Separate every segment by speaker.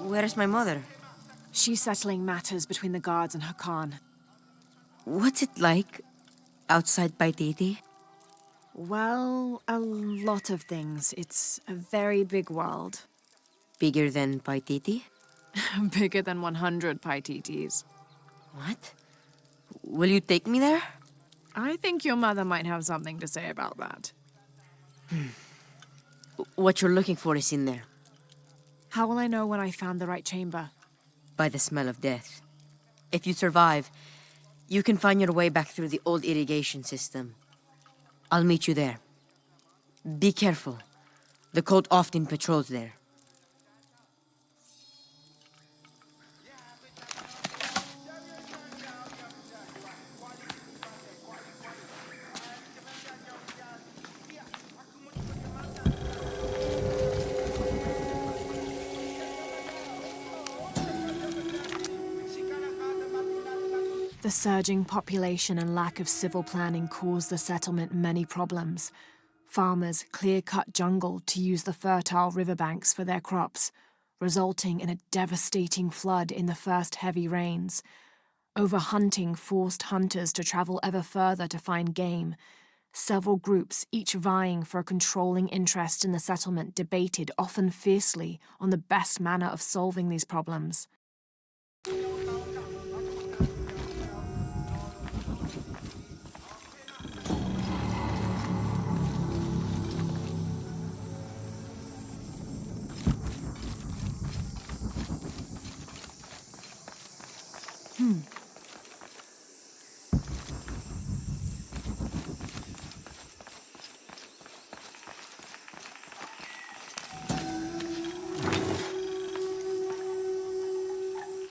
Speaker 1: Where is my mother?
Speaker 2: She's settling matters between the guards and her Khan.
Speaker 1: What's it like outside Paititi?
Speaker 2: Well, a lot of things. It's a very big world.
Speaker 1: Bigger than Paititi?
Speaker 2: Bigger than 100 Paititis.
Speaker 1: What? Will you take me there?
Speaker 2: I think your mother might have something to say about that.
Speaker 1: What you're looking for is in there.
Speaker 2: How will I know when I found the right chamber?
Speaker 1: By the smell of death. If you survive, you can find your way back through the old irrigation system. I'll meet you there. Be careful. The cult often patrols there.
Speaker 2: The surging population and lack of civil planning caused the settlement many problems. Farmers clear-cut jungle to use the fertile riverbanks for their crops, resulting in a devastating flood in the first heavy rains. Overhunting forced hunters to travel ever further to find game. Several groups, each vying for a controlling interest in the settlement, debated, often fiercely, on the best manner of solving these problems.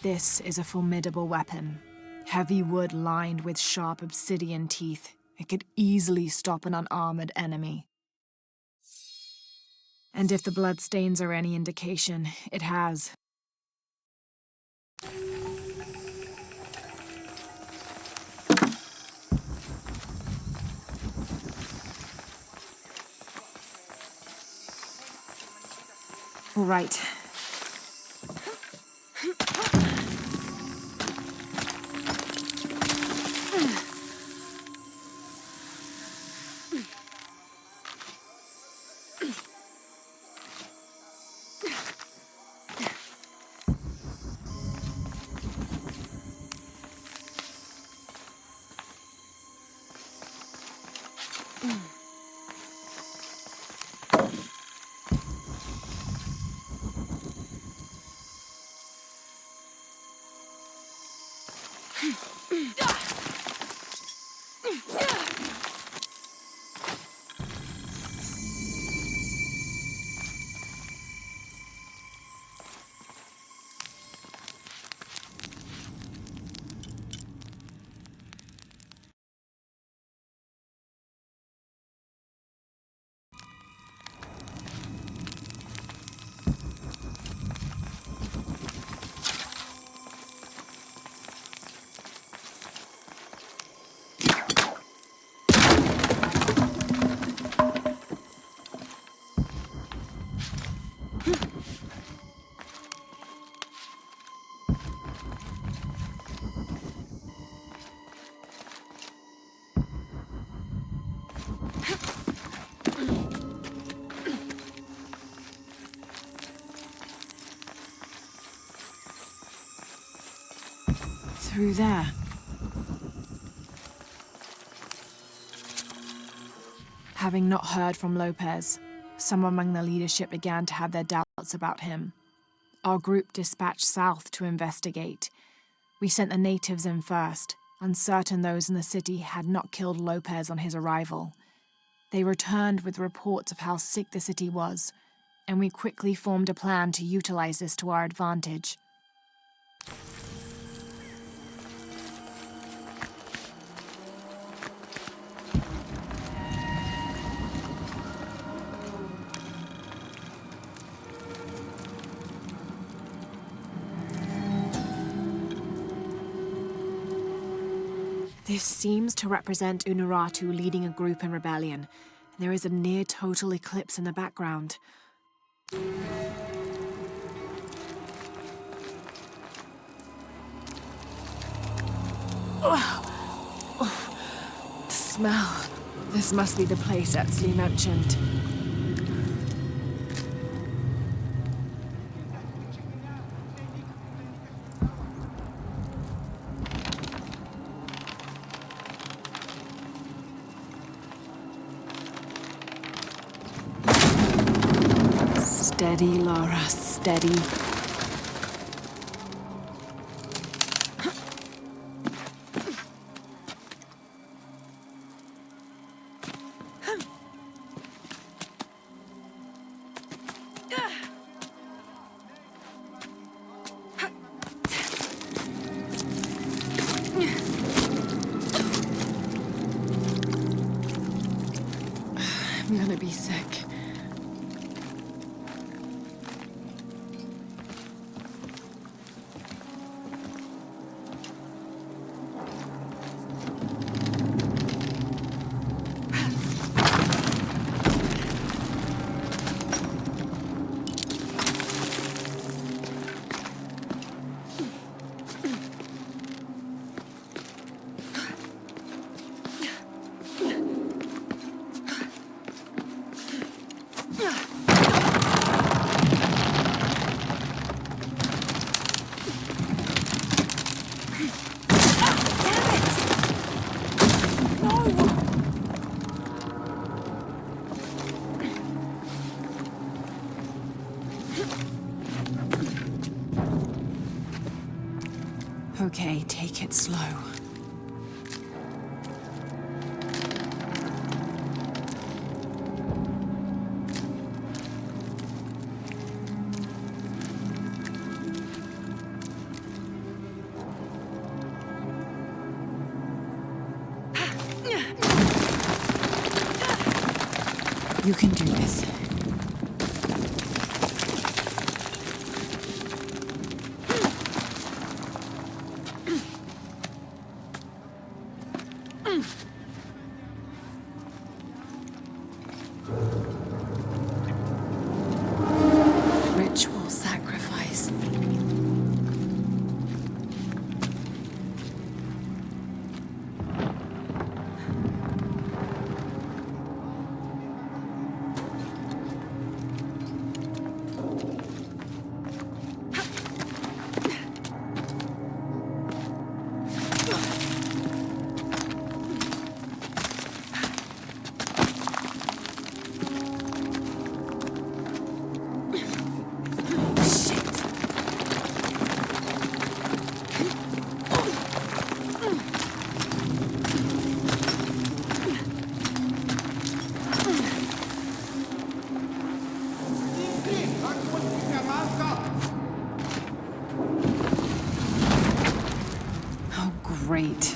Speaker 2: This is a formidable weapon. Heavy wood lined with sharp obsidian teeth. It could easily stop an unarmored enemy. And if the bloodstains are any indication, it has. All right. Through there. Having not heard from Lopez, some among the leadership began to have their doubts about him. Our group dispatched south to investigate. We sent the natives in first, uncertain those in the city had not killed Lopez on his arrival. They returned with reports of how sick the city was, and we quickly formed a plan to utilize this to our advantage. This seems to represent Unuratu leading a group in rebellion. There is a near-total eclipse in the background. The smell. This must be the place Etsley mentioned. Steady, Lara, steady. I'm gonna be sick. Okay, take it slow. You can do this. Ritual sacrifice. Oh, great.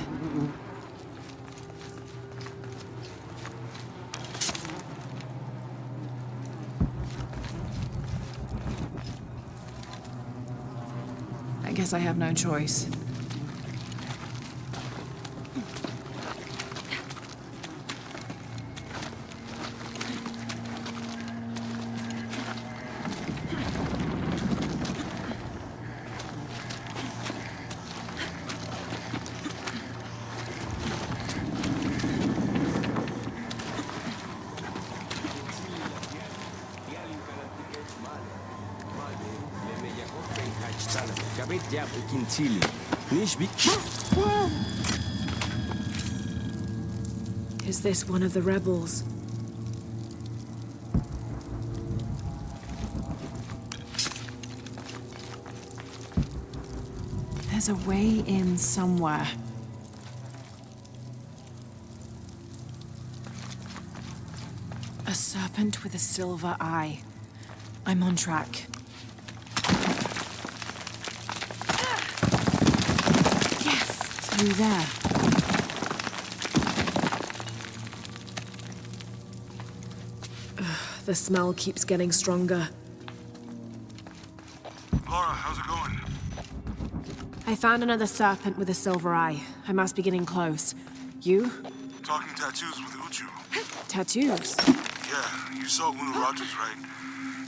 Speaker 2: I guess I have no choice. Is this one of the rebels? There's a way in somewhere. A serpent with a silver eye. I'm on track. Yes, through there. The smell keeps getting stronger.
Speaker 3: Lara, how's it going?
Speaker 2: I found another serpent with a silver eye. I must be getting close. You?
Speaker 3: Talking tattoos with Uchu.
Speaker 2: Tattoos?
Speaker 3: Yeah, you saw Unu Rogers, right?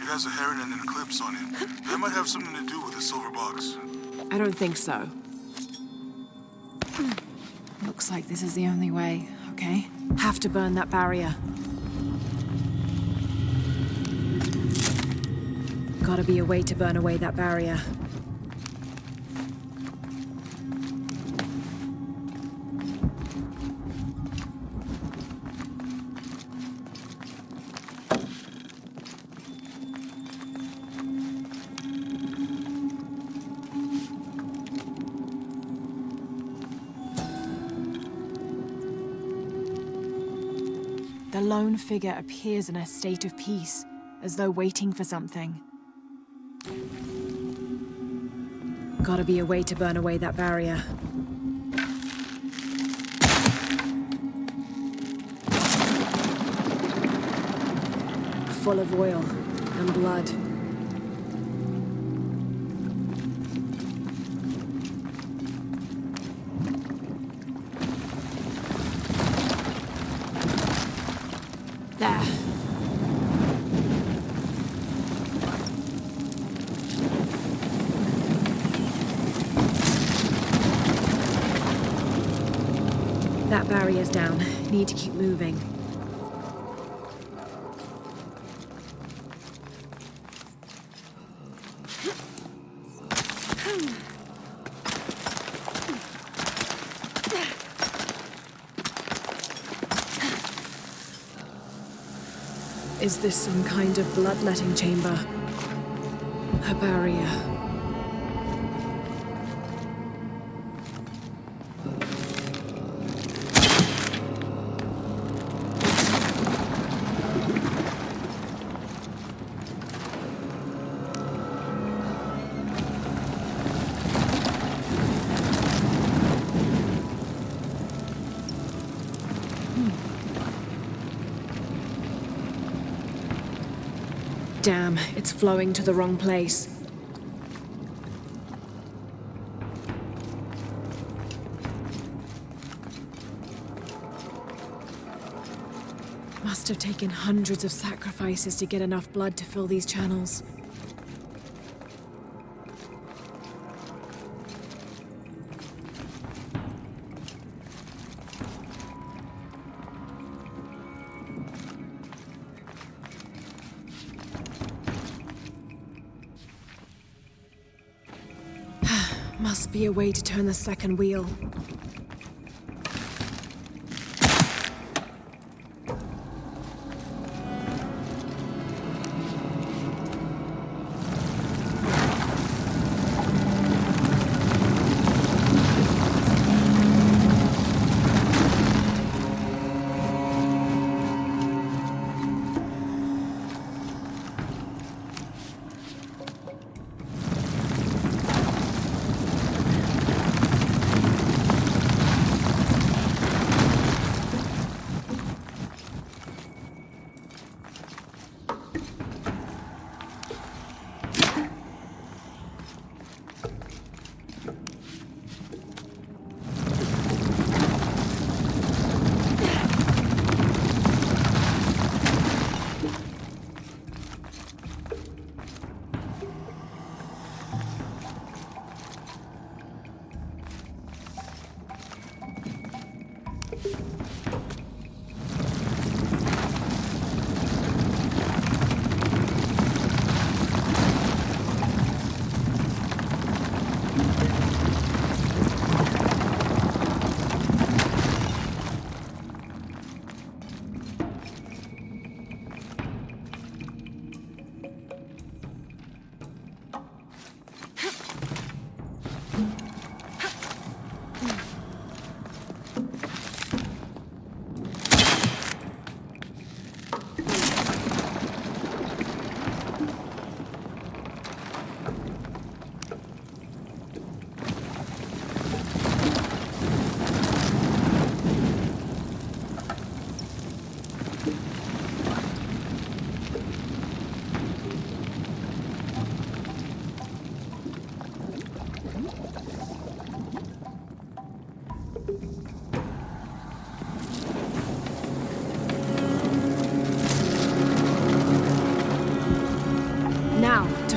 Speaker 3: It has a heron and an eclipse on it. That might have something to do with the silver box.
Speaker 2: I don't think so. Looks like this is the only way, okay? Have to burn that barrier. Gotta be a way to burn away that barrier. The lone figure appears in a state of peace, as though waiting for something. Gotta be a way to burn away that barrier. Full of oil and blood. There. That barrier's down. Need to keep moving. Is this some kind of bloodletting chamber? A barrier. Damn, it's flowing to the wrong place. Must have taken hundreds of sacrifices to get enough blood to fill these channels. Must be a way to turn the second wheel.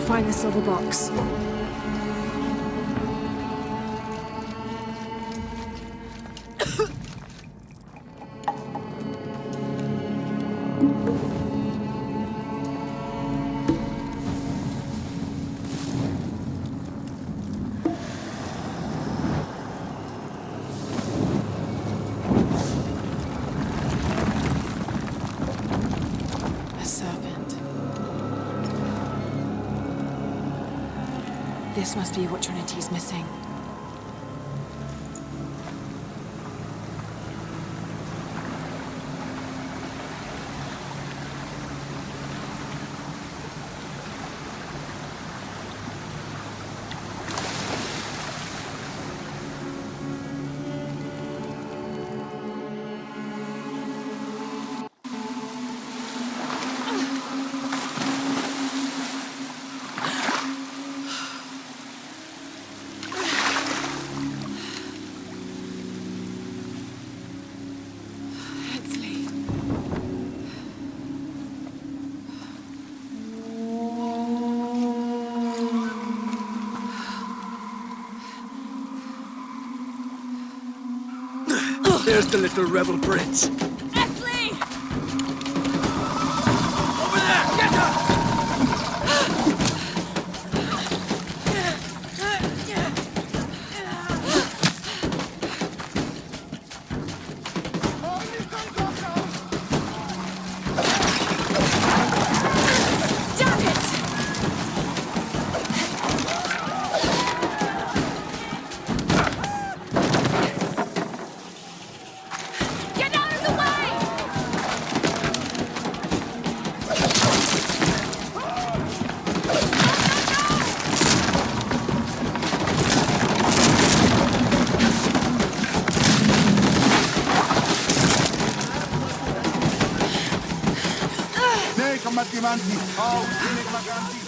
Speaker 2: Find the silver box. This must be what Trinity's missing.
Speaker 4: There's the little rebel prince.
Speaker 2: Ashley!
Speaker 4: Over there! Get her!
Speaker 2: Damn it! Get out of the way!
Speaker 3: Nee, kamatimanti. Oh, tinig maganti.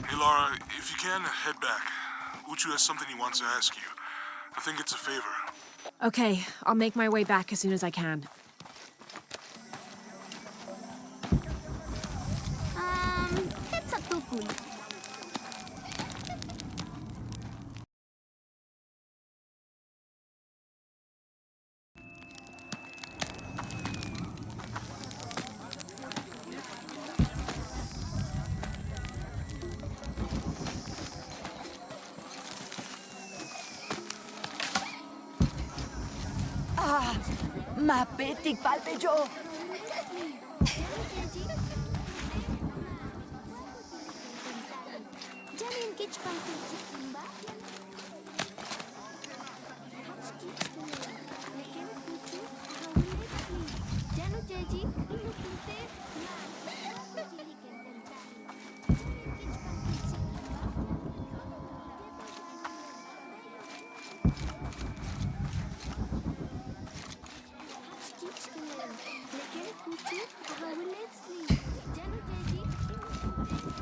Speaker 3: Hey, Lara, if you can, head back. Uchu has something he wants to ask you. I think it's a favor.
Speaker 2: Okay, I'll make my way back as soon as I can.
Speaker 5: That's a tukul.
Speaker 1: Mapetik palpejo.
Speaker 5: Janin kitch paititi ba? Lekin kuchu hawilekli. Janu jaji ilu kinte na. Jili kenten tani. Janin kitch paititi ba? Lekin kuchu hawilekli. Janu jaji ilu kinte.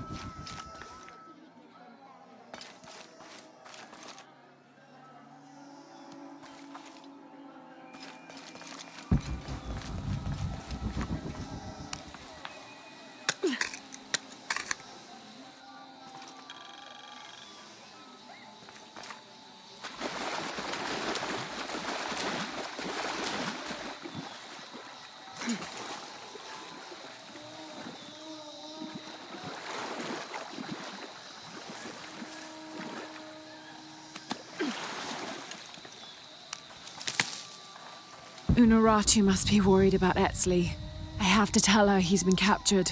Speaker 2: Unaratu must be worried about Etzli. I have to tell her he's been captured.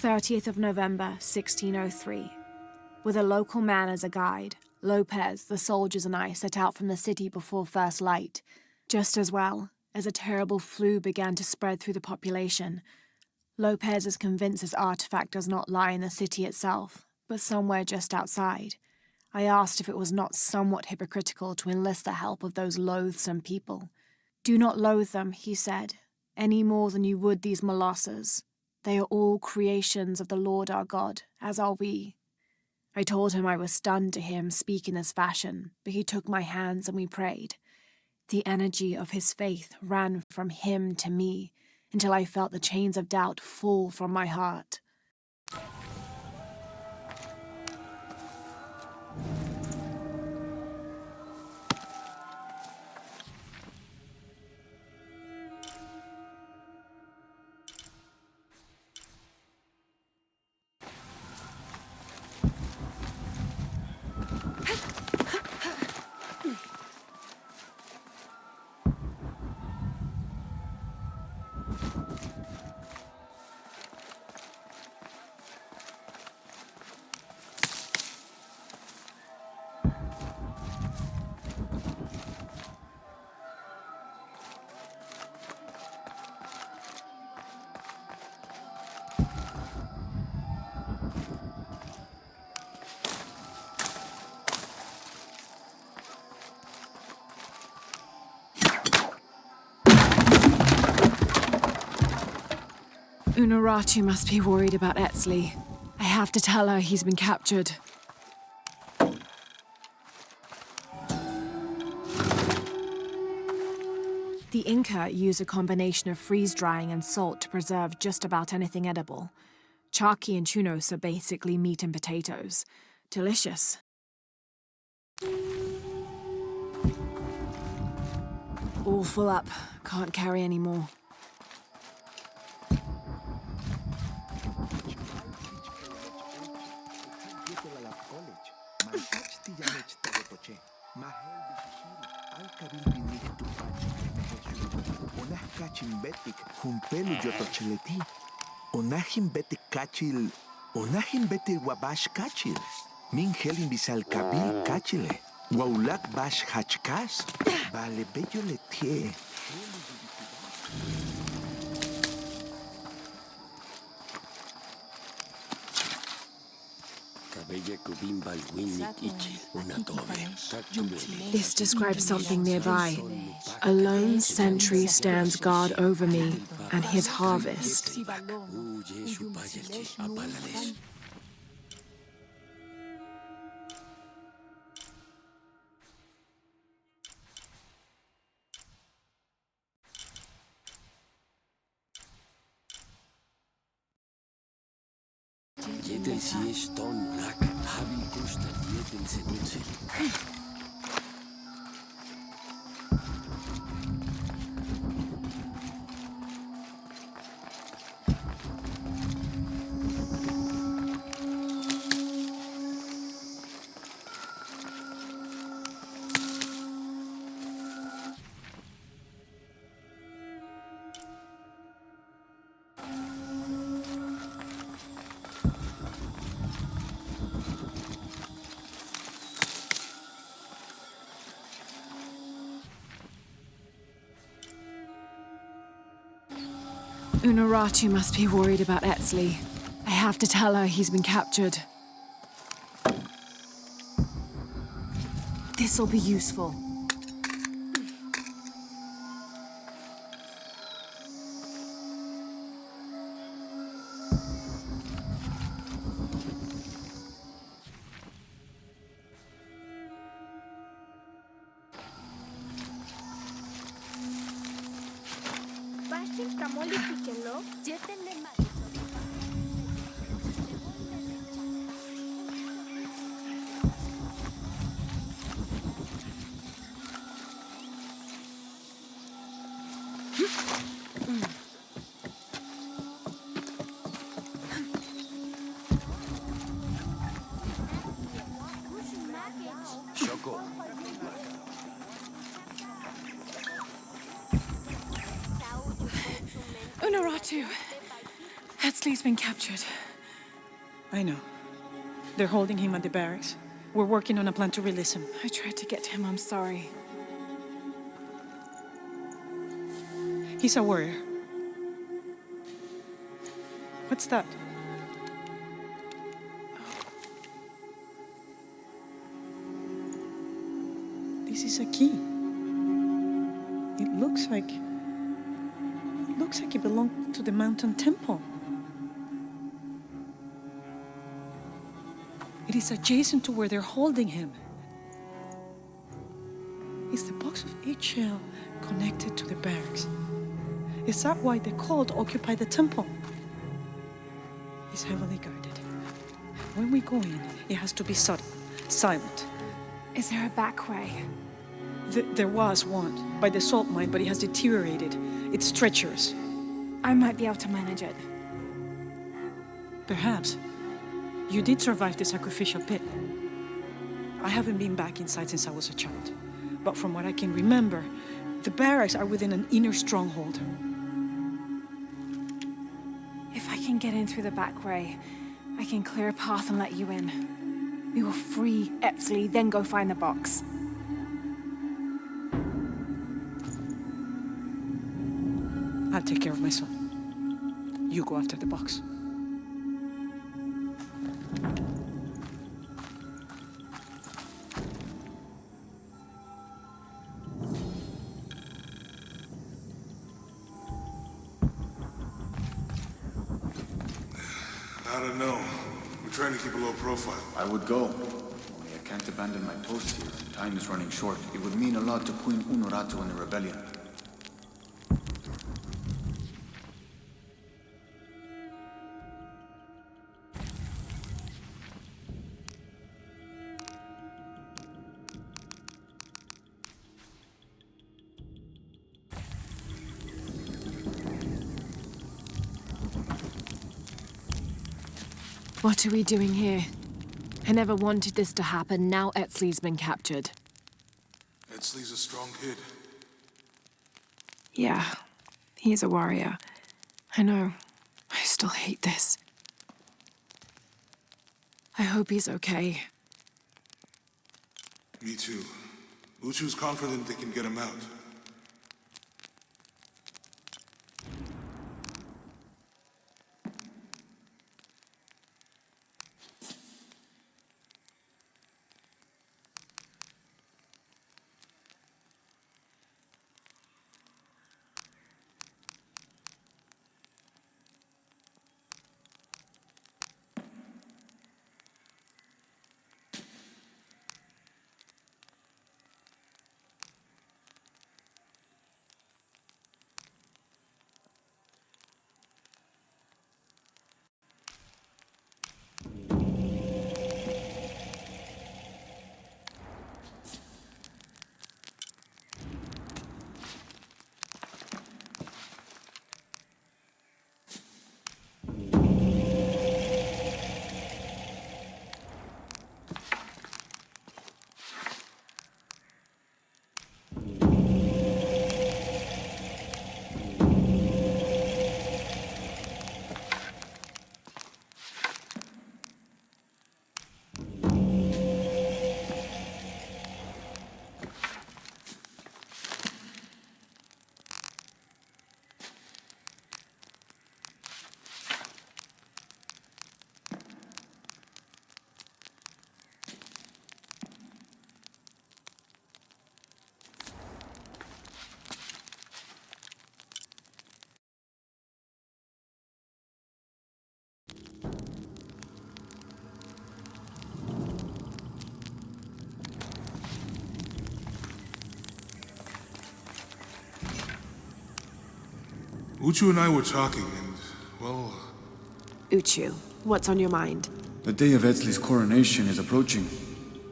Speaker 2: '30th of November, 1603. With a local man as a guide, Lopez, the soldiers, and I set out from the city before first light. Just as well, as a terrible flu began to spread through the population. Lopez is convinced his artifact does not lie in the city itself, but somewhere just outside. I asked if it was not somewhat hypocritical to enlist the help of those loathsome people. Do not loathe them, he said, any more than you would these molosses. They are all creations of the Lord our God, as are we. I told him I was stunned to hear him speak in this fashion, but he took my hands and we prayed. The energy of his faith ran from him to me, until I felt the chains of doubt fall from my heart. Unaratu must be worried about Etzli. I have to tell her he's been captured. The Inca use a combination of freeze-drying and salt to preserve just about anything edible. Charqui and chunos are basically meat and potatoes. Delicious. All full up. Can't carry any more.
Speaker 6: Wabash kachil. Min helin bisal kabil kachile. Waulak bash hachkas. Vale bello letie.
Speaker 2: This describes something nearby. A lone sentry stands guard over me and his harvest. Unaratu must be worried about Etzli. I have to tell her he's been captured. This'll be useful.
Speaker 5: Bashin kamoli pikelo, jetenle ma.
Speaker 7: Unaratu! Etzli's been captured. I know. They're holding him at the barracks. We're working on a plan to release him.
Speaker 2: I tried to get to him, I'm sorry.
Speaker 7: He's a warrior. What's that? This is a key. It looks like it belonged to the mountain temple. It is adjacent to where they're holding him. Is the box of eggshell connected to the barracks? Is that why the cult occupied the temple? It's heavily guarded. When we go in, it has to be subtle, silent.
Speaker 2: Is there a back way?
Speaker 7: There was one by the salt mine, but it has deteriorated. It's treacherous.
Speaker 2: I might be able to manage it.
Speaker 7: Perhaps. You did survive the sacrificial pit. I haven't been back inside since I was a child. But from what I can remember, the barracks are within an inner stronghold.
Speaker 2: If I can get in through the back way, I can clear a path and let you in. We will free Etzli, then go find the box.
Speaker 7: I'll take care of my son. You go after the box.
Speaker 3: I don't know. We're trying to keep a low profile.
Speaker 8: I would go. Only I can't abandon my post here. Time is running short. It would mean a lot to Queen Unuratu and the rebellion.
Speaker 2: What are we doing here? I never wanted this to happen. Now Etzli's been captured.
Speaker 3: Etzli's a strong kid.
Speaker 2: Yeah, he's a warrior. I know. I still hate this. I hope he's okay.
Speaker 3: Me too. Uchu's confident they can get him out. Uchu and I were talking, and, well...
Speaker 2: Uchu, what's on your mind?
Speaker 8: The day of Etzli's coronation is approaching.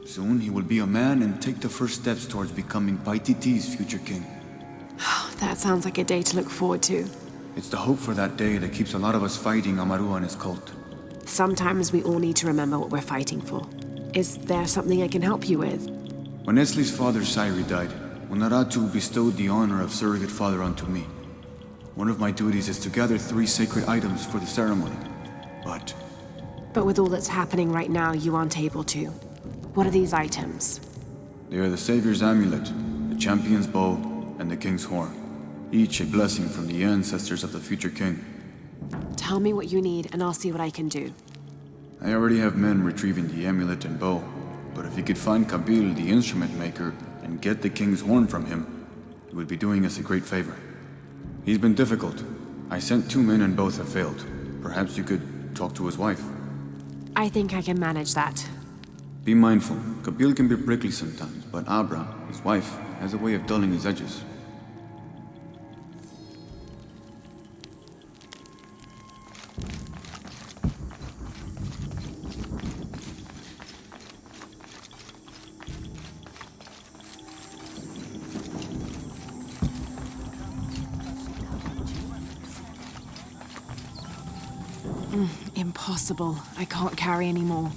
Speaker 8: Soon he will be a man and take the first steps towards becoming Paititi's future king.
Speaker 2: That sounds like a day to look forward to.
Speaker 8: It's the hope for that day that keeps a lot of us fighting Amaru and his cult.
Speaker 2: Sometimes we all need to remember what we're fighting for. Is there something I can help you with?
Speaker 8: When Etzli's father Sairi died, Unuratu bestowed the honor of surrogate father onto me. One of my duties is to gather 3 sacred items for the ceremony. But
Speaker 2: with all that's happening right now, you aren't able to. What are these items?
Speaker 8: They are the Savior's amulet, the champion's bow, and the king's horn. Each a blessing from the ancestors of the future king.
Speaker 2: Tell me what you need, and I'll see what I can do.
Speaker 8: I already have men retrieving the amulet and bow, but if you could find Kabil, the instrument maker, and get the king's horn from him, you would be doing us a great favor. He's been difficult. I sent 2 men and both have failed. Perhaps you could talk to his wife.
Speaker 2: I think I can manage that.
Speaker 8: Be mindful. Kabil can be prickly sometimes, but Abra, his wife, has a way of dulling his edges.
Speaker 2: Impossible. I can't carry anymore.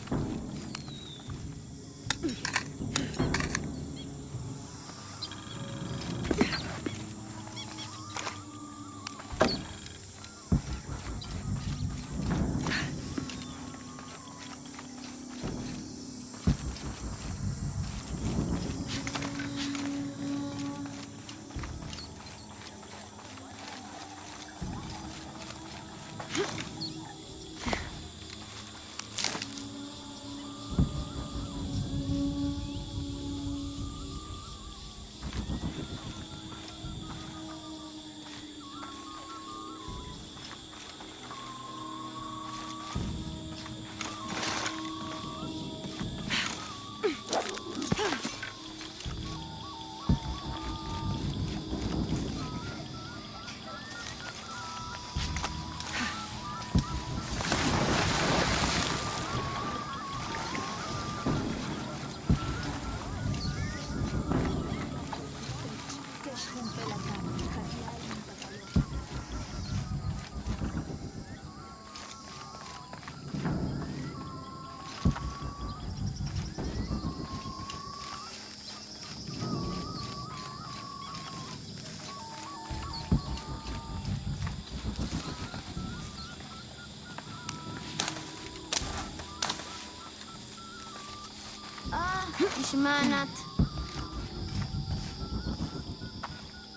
Speaker 5: Ishmanat.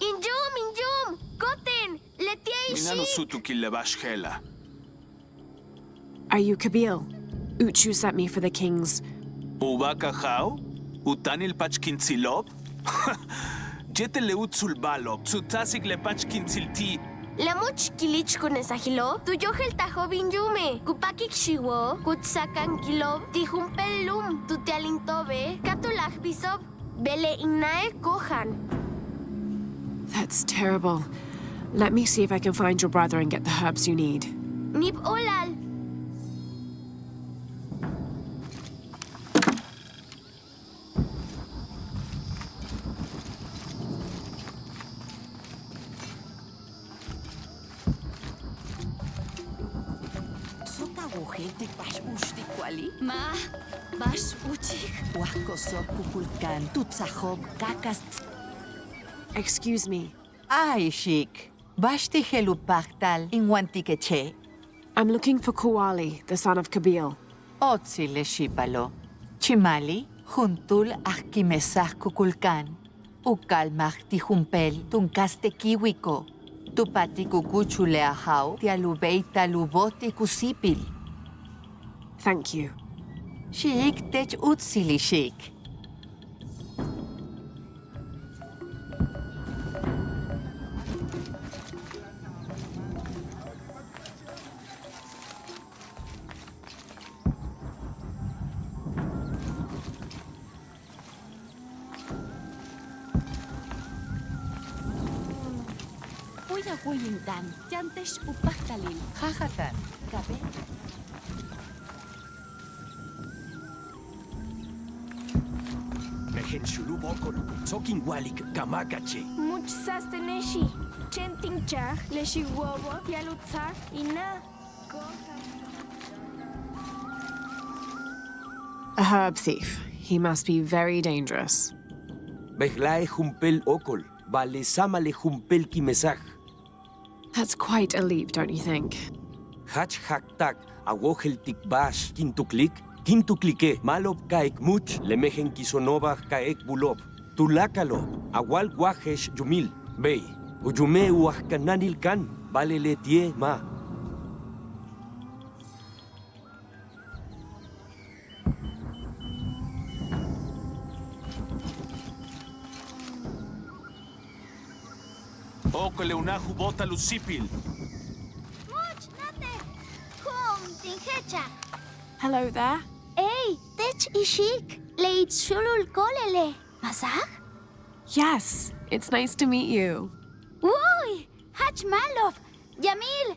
Speaker 5: Injum! Goten!
Speaker 4: Minano
Speaker 5: Letia
Speaker 4: sutu kilebashkela.
Speaker 2: Are you Kabil? Uchu sent me for the king's.
Speaker 4: Ubaka hao? Utanil pachkintzilop? Jete leutsul balop, tsutasik le pachkintzilti.
Speaker 5: Lamuch kilich kunesahilo, tuyohel tajo binjume, kupakik shiwo, kutsakan kilo, tijumpelum, tutialintobe, katulach bisob, bele inae kohan.
Speaker 2: That's terrible. Let me see if I can find your brother and get the herbs you need.
Speaker 5: Nip olal.
Speaker 9: Ma, bash uchik. Wakoso kupulkan, tutsahob, kakas.
Speaker 2: Excuse me.
Speaker 10: Ay, Shik. Bashti helupaktal in Wantikeche.
Speaker 2: I'm looking for Kuwali, the son of Kabil.
Speaker 10: Otsile shipalo. Chimali, juntul akimesah kukulkan. Ukalmach tijumpel tunkaste kiwiko. Tupati kukuchule ahau tialubei taluboti kusipil.
Speaker 2: Thank you.
Speaker 10: Shik tech utsili Shik.
Speaker 9: Uya huyintan, yantesh upaktalin.
Speaker 10: Jajatan.
Speaker 9: Kabe.
Speaker 4: Mejen shulubokol, sokin walik, kamakache.
Speaker 5: Much sasteneshi, chentinchach, leshiwobo, yalutzach, ina.
Speaker 2: A herb thief. He must be very dangerous.
Speaker 4: Behlae jumpel okol, vale samale jumpel kimesaj.
Speaker 2: That's quite a leap, don't you think?
Speaker 4: Hach haktak, awohel tikbash, kintuklik, Kintu klike, malob kaek much, lemejen kisonova kaek bulob. Tulakalo, awal guajesh yumil. Bey, uyume uahkananil kan, vale le tie ma.
Speaker 6: Okole unahu bota lucipil.
Speaker 5: Much nate. Hum tingecha.
Speaker 2: Hello there.
Speaker 5: Ey, tech ishik. Leit shulul kolele. Masag?
Speaker 2: Yes, it's nice to meet you.
Speaker 5: Uy, hach malov. Yamil.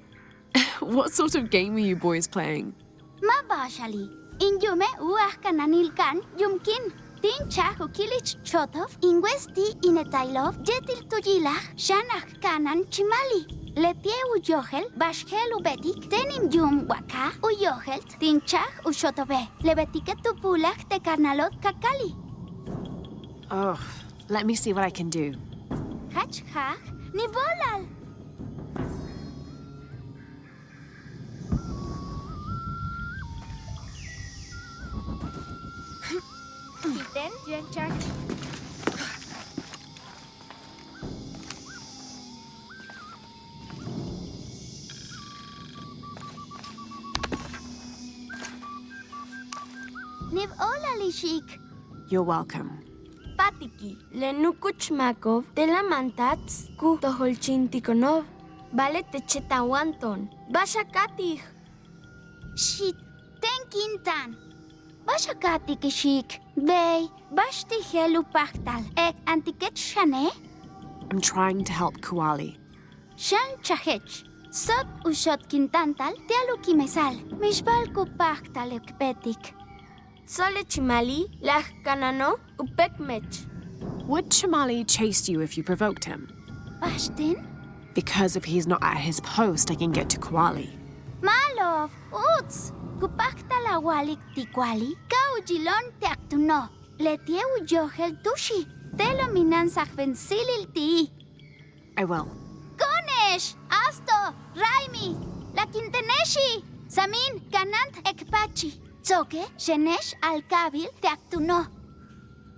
Speaker 2: What sort of game are you boys playing?
Speaker 5: Mabashali. Injume uahkananil kan yumkin. Tin chahu kilich chotov, ingwesti inetailov, jetil tuyilach, shanach kanan chimali. Letie uyohel, bashel ubetik, tenim yum waka, uyohel, tin chach ushotobe. Lebetike tupulach te karnalot kakali.
Speaker 2: Oh, let me see what I can do.
Speaker 5: Hach hach, ni volal. Kiten, yachak. Niv olalishik.
Speaker 2: You're welcome.
Speaker 11: Patiki, lenukuchmakov, telamantats, ku toholchintikonov, vale techetawanton, bashakatih.
Speaker 5: Shit, tenkintan. Bashakati kishik. Bey, bashti helu pachtal. Ek antiket shane?
Speaker 2: I'm trying to help Kuali.
Speaker 5: Shan chahech. Sot ushot kintantal, tialu kimesal. Mishbal ku pachtal ekbetik.
Speaker 11: Sole chimali, lach kanano, upekmech.
Speaker 2: Would Chamali chase you if you provoked him?
Speaker 5: Bashtin?
Speaker 2: Because if he's not at his post, I can get to Kuali.
Speaker 5: Malov, uts. Kupachtal awalik tikwali, kaujilon teaktuno. Letie uyohel tushi. Telo minan sachvensilil ti.
Speaker 2: I will.
Speaker 5: Konesh, Asto, Raimi, La Quinteneshi, Samin, Kanant, Ekpachi, Tzoke, Shenesh, Alkabil, Teaktuno.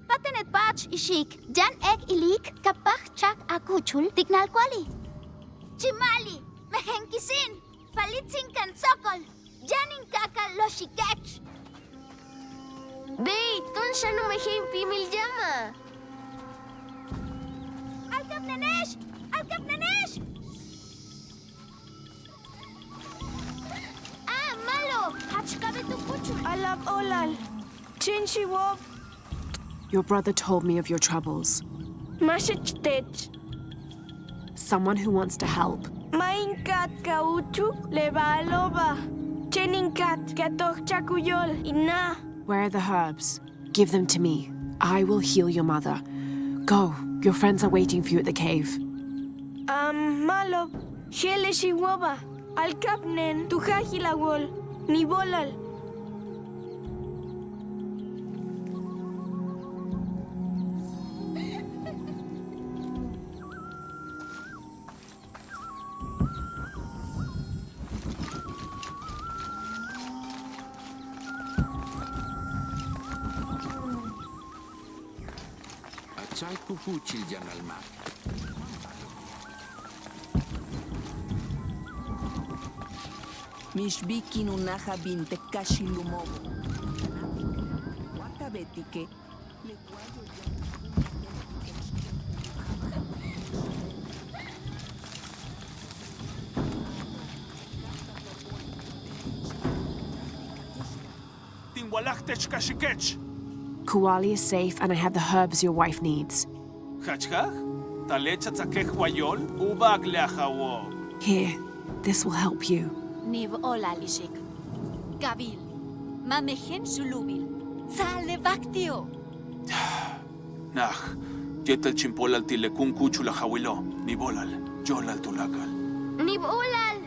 Speaker 5: Patenet Bach, Ishik, Jan Ek Ilik, Kapach Chak Akuchul, Tignal Kwali. Chimali, Mehenkisin, Falitzin Kansokol, Janin Kaka Loshikech.
Speaker 11: Bey, ton siya no mahim pimil llama.
Speaker 5: Alkap Nanesh! Alkap Nanesh! Ah, malo! Hachkabe tu kuchu.
Speaker 11: Alab olal. Chinchi wob.
Speaker 2: Your brother told me of your troubles.
Speaker 11: Mashich tech.
Speaker 2: Someone who wants to help.
Speaker 11: Mainkat kauchu leba aloba. Cheninkat katoch chakuyol ina.
Speaker 2: Where are the herbs? Give them to me. I will heal your mother. Go. Your friends are waiting for you at the cave.
Speaker 11: Malo. Shele shiwoba. Alkapnen tuhahilawol. Ni bolal.
Speaker 6: Achal kukuchil yan alma.
Speaker 9: Mishbiki nunaja binte kashilumo. Wakabetike.
Speaker 6: Tinwalachtech kashikech.
Speaker 2: Kuali is safe and I have the herbs your wife needs.
Speaker 6: Hachkach? Talecha tzakech wayol? Ubag leachawo.
Speaker 2: Here, this will help you.
Speaker 9: Niv olalishik. Gabil. Mamehen sulubil. Sale baktio.
Speaker 6: Nah, yetel chimpolal tilekun kuchula hawilo. Ni bolal, yolal tulakal.
Speaker 11: Ni bolal.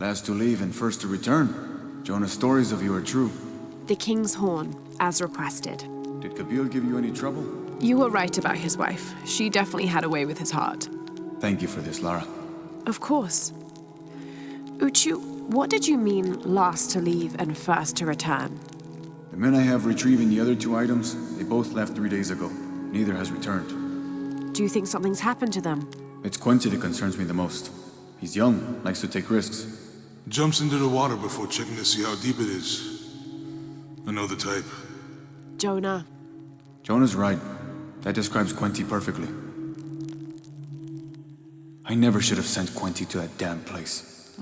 Speaker 8: Last to leave and first to return. Jonah's stories of you are true.
Speaker 2: The King's Horn, as requested.
Speaker 8: Did Kabil give you any trouble?
Speaker 2: You were right about his wife. She definitely had a way with his heart.
Speaker 8: Thank you for this, Lara.
Speaker 2: Of course. Uchu, what did you mean last to leave and first to return?
Speaker 8: The men I have retrieving the other 2 items, they both left 3 days ago. Neither has returned.
Speaker 2: Do you think something's happened to them?
Speaker 8: It's Quinty that concerns me the most. He's young, likes to take risks.
Speaker 3: Jumps into the water before checking to see how deep it is. I know the type.
Speaker 2: Jonah.
Speaker 8: Jonah's right. That describes Quinty perfectly. I never should have sent Quinty to that damn place.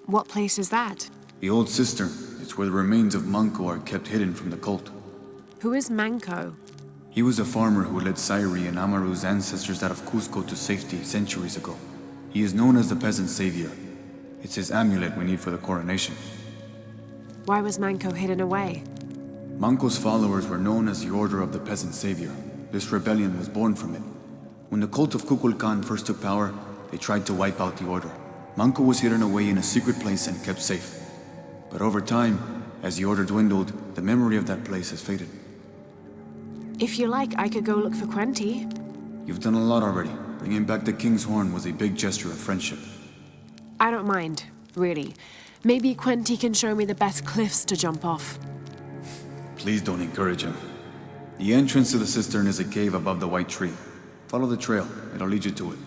Speaker 2: What place is that?
Speaker 8: The old cistern. It's where the remains of Manco are kept hidden from the cult.
Speaker 2: Who is Manco?
Speaker 8: He was a farmer who led Sairi and Amaru's ancestors out of Cusco to safety centuries ago. He is known as the peasant savior. It's his amulet we need for the coronation.
Speaker 2: Why was Manco hidden away?
Speaker 8: Manco's followers were known as the Order of the Peasant Savior. This rebellion was born from it. When the cult of Kukulkan first took power, they tried to wipe out the order. Manco was hidden away in a secret place and kept safe. But over time, as the order dwindled, the memory of that place has faded.
Speaker 2: If you like, I could go look for Quinty.
Speaker 8: You've done a lot already. Bringing back the King's Horn was a big gesture of friendship.
Speaker 2: I don't mind, really. Maybe Quinty can show me the best cliffs to jump off.
Speaker 8: Please don't encourage him. The entrance to the cistern is a cave above the white tree. Follow the trail. It'll lead you to it.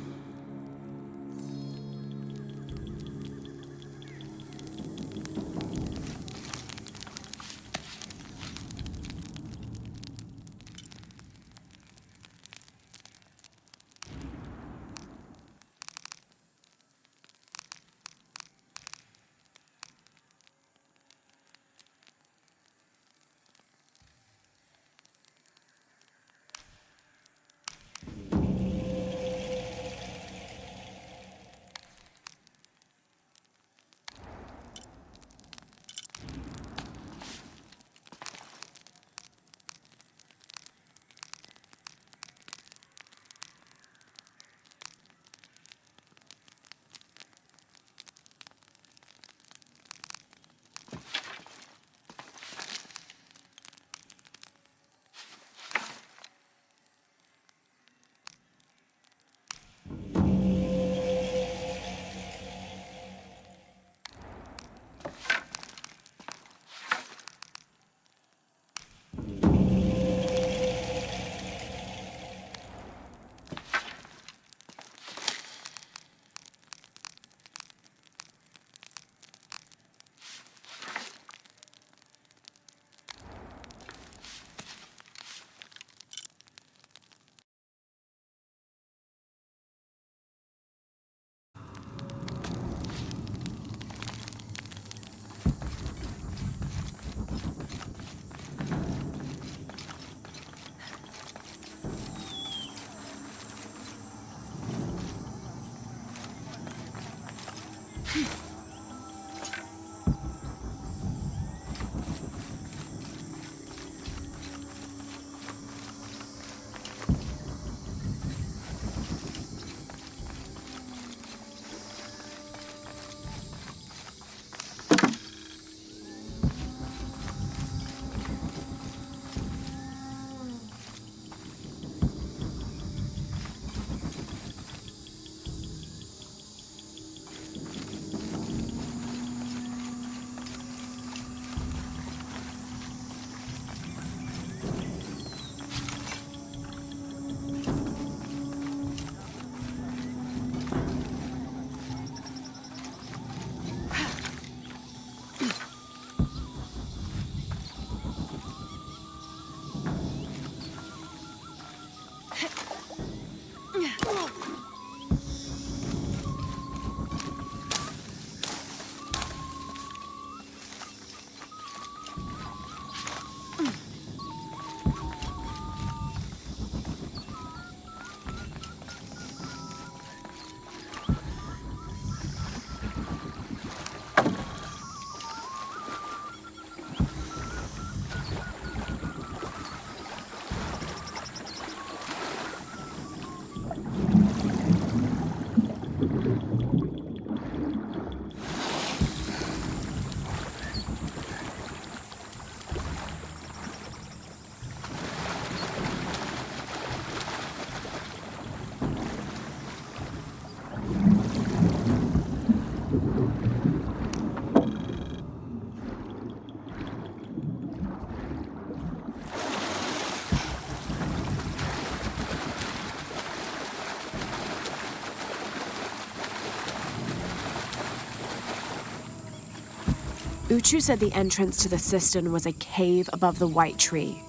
Speaker 2: Uchu said the entrance to the cistern was a cave above the white tree.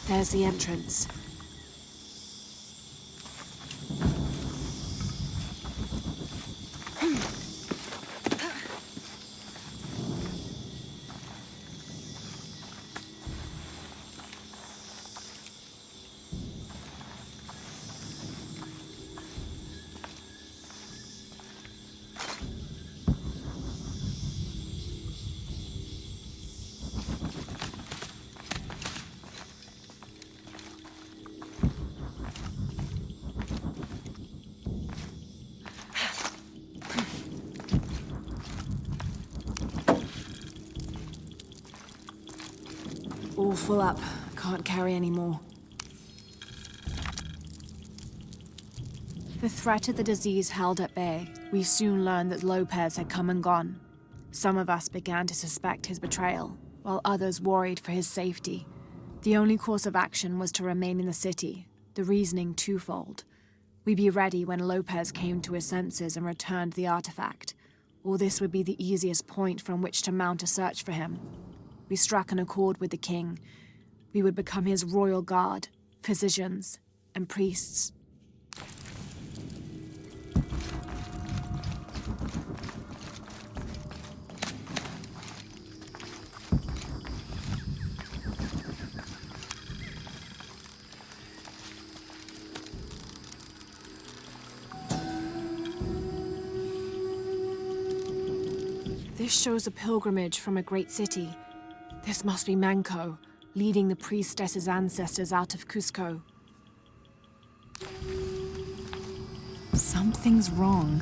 Speaker 2: There's the entrance. All full up. Can't carry any more. The threat of the disease held at bay, we soon learned that Lopez had come and gone. Some of us began to suspect his betrayal, while others worried for his safety. The only course of action was to remain in the city, the reasoning twofold. We'd be ready when Lopez came to his senses and returned the artifact, or this would be the easiest point from which to mount a search for him. We struck an accord with the king. We would become his royal guard, physicians, and priests. This shows a pilgrimage from a great city. This must be Manco, leading the priestess's ancestors out of Cusco. Something's wrong.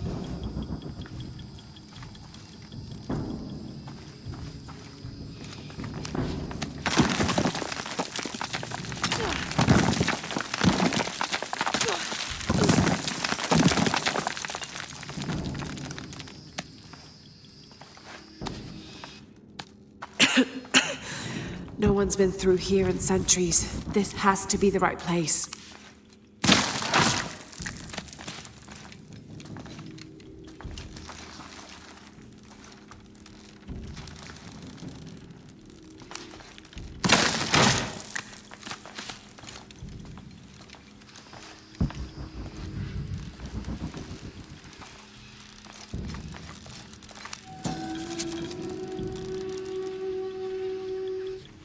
Speaker 2: No one's been through here in centuries. This has to be the right place.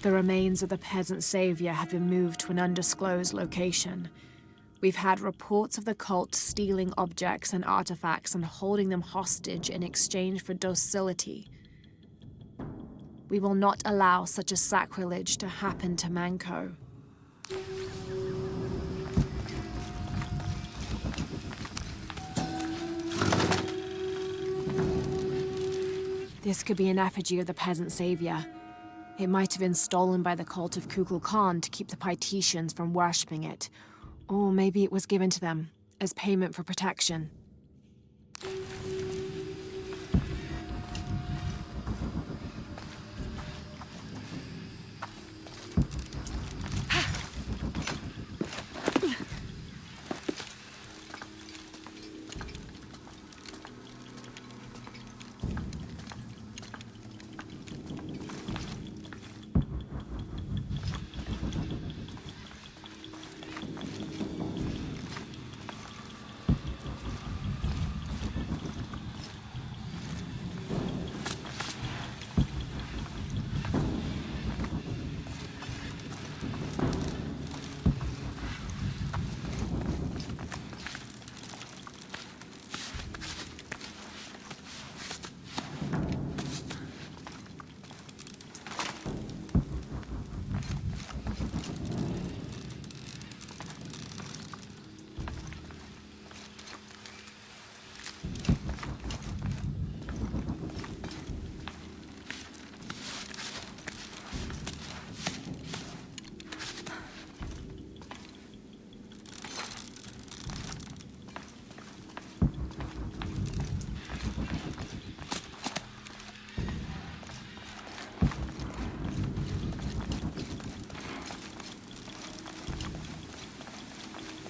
Speaker 2: The remains of the peasant savior have been moved to an undisclosed location. We've had reports of the cult stealing objects and artifacts and holding them hostage in exchange for docility. We will not allow such a sacrilege to happen to Manco. This could be an effigy of the peasant savior. It might have been stolen by the cult of Kukulkan to keep the Paititians from worshipping it. Or maybe it was given to them as payment for protection.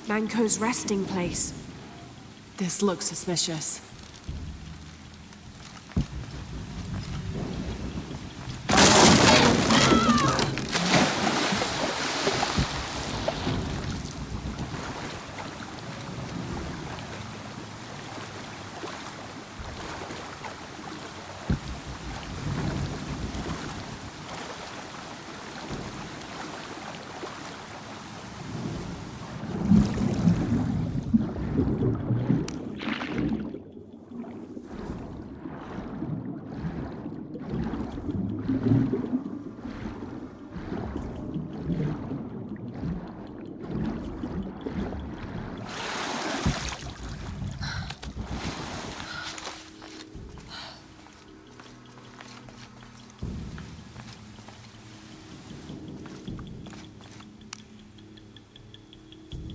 Speaker 2: Manco's resting place. This looks suspicious.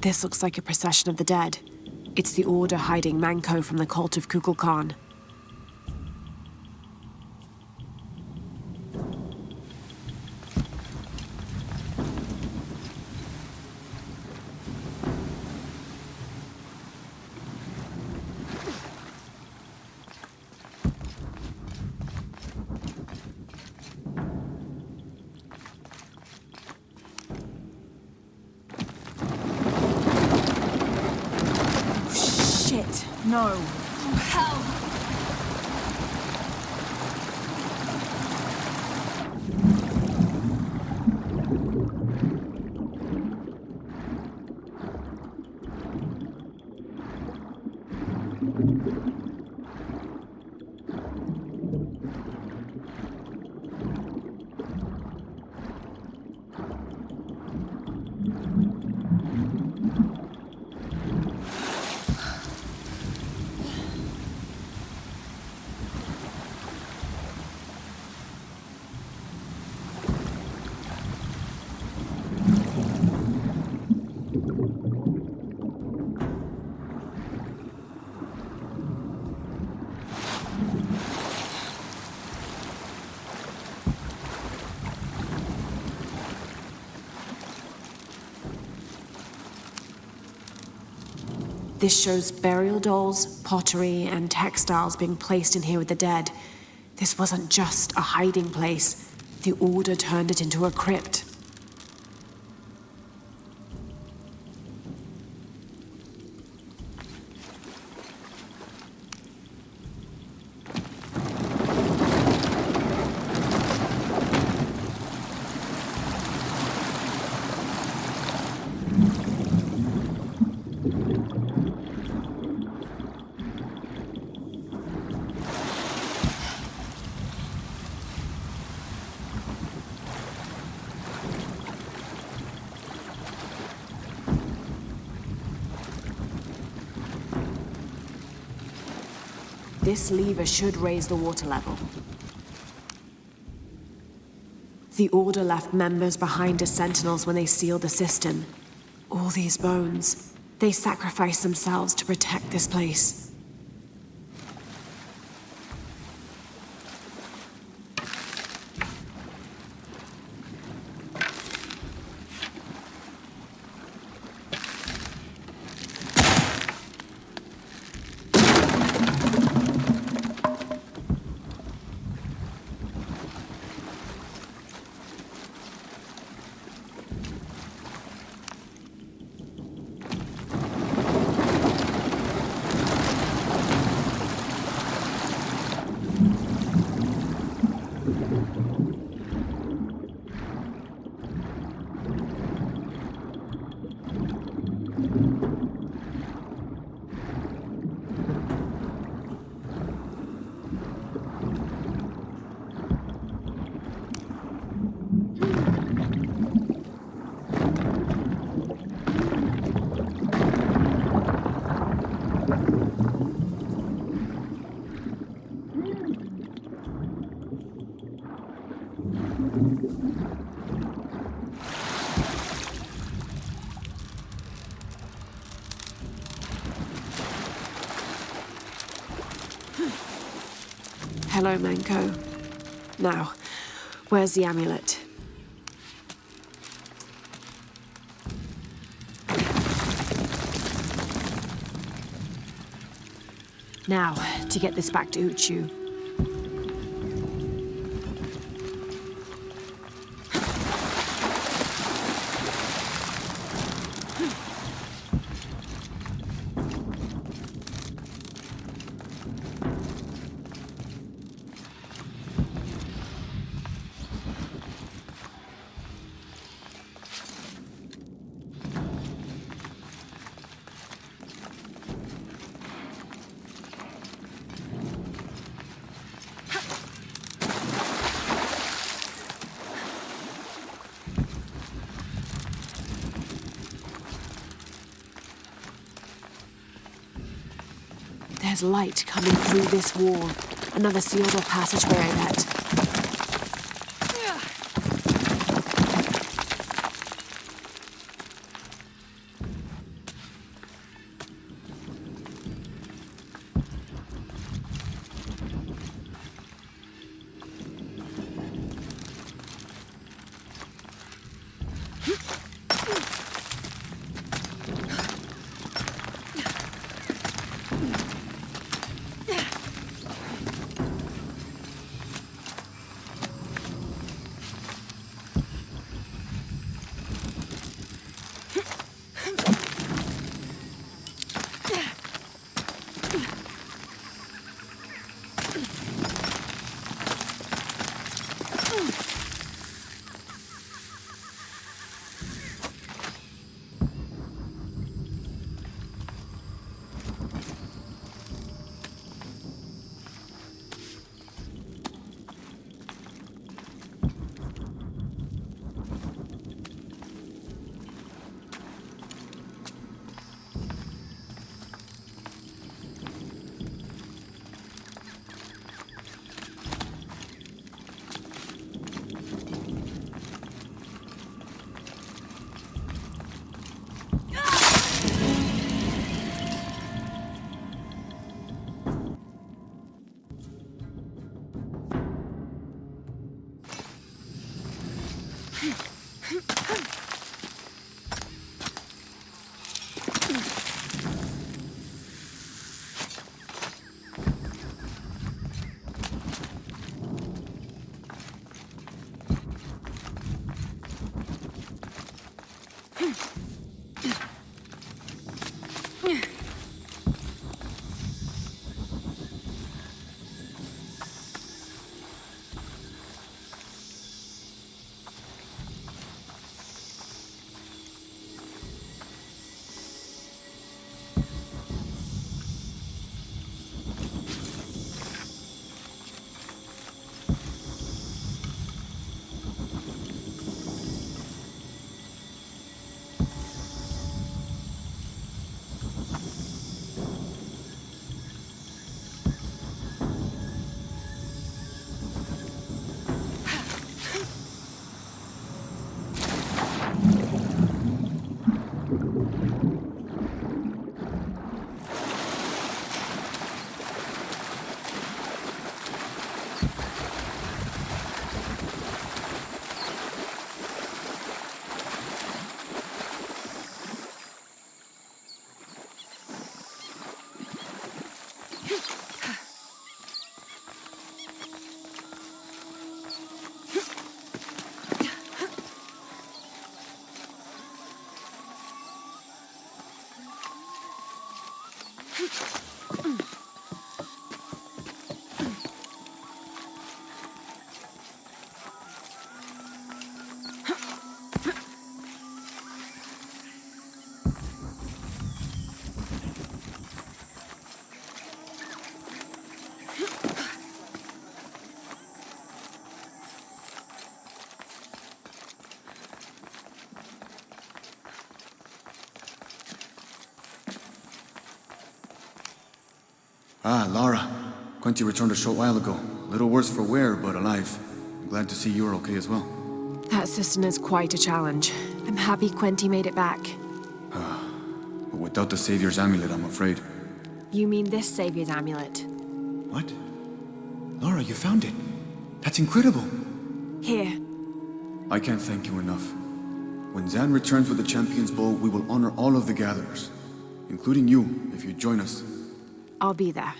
Speaker 2: This looks like a procession of the dead. It's the Order hiding Manco from the cult of Kukulkan.
Speaker 7: No.
Speaker 9: Oh, hell!
Speaker 2: This shows burial dolls, pottery, and textiles being placed in here with the dead. This wasn't just a hiding place. The Order turned it into a crypt. This lever should raise the water level. The Order left members behind as sentinels when they sealed the cistern. All these bones, they sacrificed themselves to protect this place. Hello, Manco. Now, where's the amulet? Now, to get this back to Uchu. There's light coming through this wall. Another sealed-off passageway, I bet.
Speaker 8: Ah, Lara. Quinty returned a short while ago. Little worse for wear, but alive. I'm glad to see you're okay as well.
Speaker 2: That system is quite a challenge. I'm happy Quinty made it back.
Speaker 8: But without the Savior's amulet, I'm afraid.
Speaker 2: You mean this Savior's amulet?
Speaker 8: What? Lara, you found it. That's incredible.
Speaker 2: Here.
Speaker 8: I can't thank you enough. When Zan returns with the Champion's Bow, we will honor all of the gatherers, including you, if you join us.
Speaker 2: I'll be there.